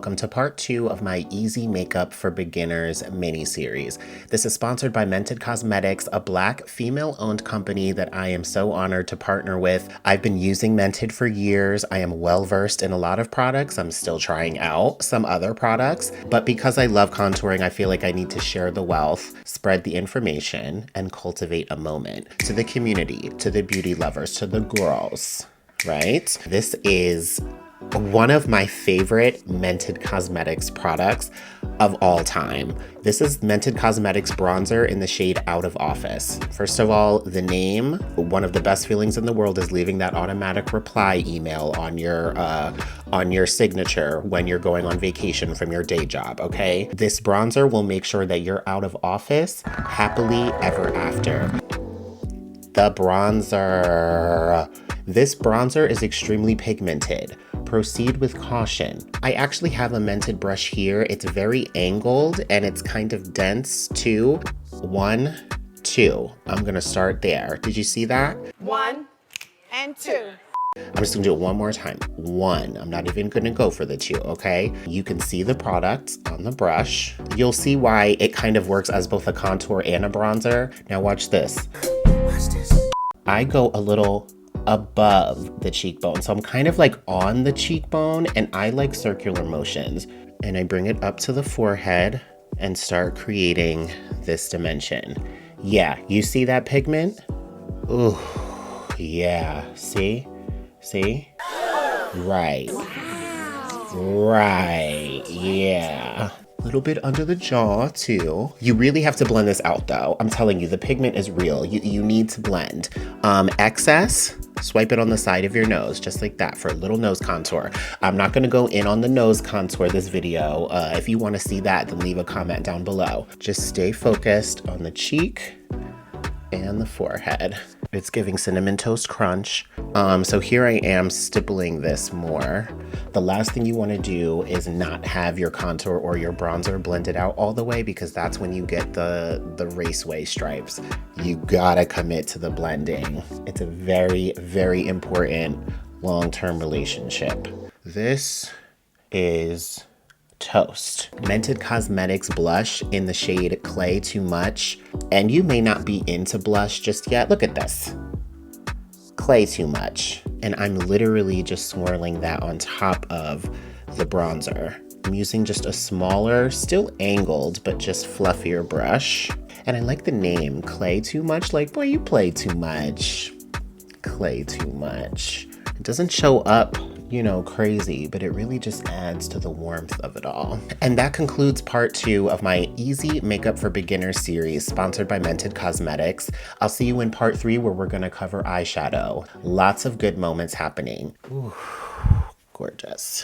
welcome to part 2 of my Easy Makeup for Beginners mini-series. This is sponsored by Mented Cosmetics, a Black female-owned company that I am so honored to partner with. I've been using Mented for years. I am well-versed in a lot of products. I'm still trying out some other products, but because I love contouring, I feel like I need to share the wealth, spread the information, and cultivate a moment to the community, to the beauty lovers, to the girls, right? This is one of my favorite Mented Cosmetics products of all time. This is Mented Cosmetics bronzer in the shade Out of Office. First of all, the name, one of the best feelings in the world is leaving that automatic reply email on your signature when you're going on vacation from your day job, okay? This bronzer will make sure that you're out of office happily ever after. The bronzer. This bronzer is extremely pigmented. Proceed with caution. I actually have a Mented brush here. It's very angled and it's kind of dense too. 1, 2. I'm gonna start there. Did you see that? 1 and 2. I'm just gonna do it one more time. 1. I'm not even gonna go for the 2, okay? You can see the product on the brush. You'll see why it kind of works as both a contour and a bronzer. Now watch this. Watch this. I go a little above the cheekbone. So I'm kind of like on the cheekbone and I like circular motions. And I bring it up to the forehead and start creating this dimension. Yeah, you see that pigment? Ooh, yeah, see? See? Right. Right, yeah. A little bit under the jaw too. You really have to blend this out though. I'm telling you, the pigment is real. You need to blend. Excess, swipe it on the side of your nose, just like that for a little nose contour. I'm not gonna go in on the nose contour this video. If you wanna see that, then leave a comment down below. Just stay focused on the cheek and the forehead. It's giving Cinnamon Toast Crunch. So here I am stippling this more. The last thing you want to do is not have your contour or your bronzer blended out all the way, because that's when you get the raceway stripes. You gotta commit to the blending. It's a very, very important long-term relationship. This is Toast. Mented Cosmetics blush in the shade Clay Too Much. And you may not be into blush just yet. Look at this. Clay Too Much. And I'm literally just swirling that on top of the bronzer. I'm using just a smaller, still angled, but just fluffier brush. And I like the name, Clay Too Much. Like, boy, you play too much. Clay Too Much. It doesn't show up, you know, crazy, but it really just adds to the warmth of it all. And that concludes part 2 of my Easy Makeup for Beginners series, sponsored by Mented Cosmetics. I'll see you in part 3 where we're gonna cover eyeshadow. Lots of good moments happening. Ooh, gorgeous.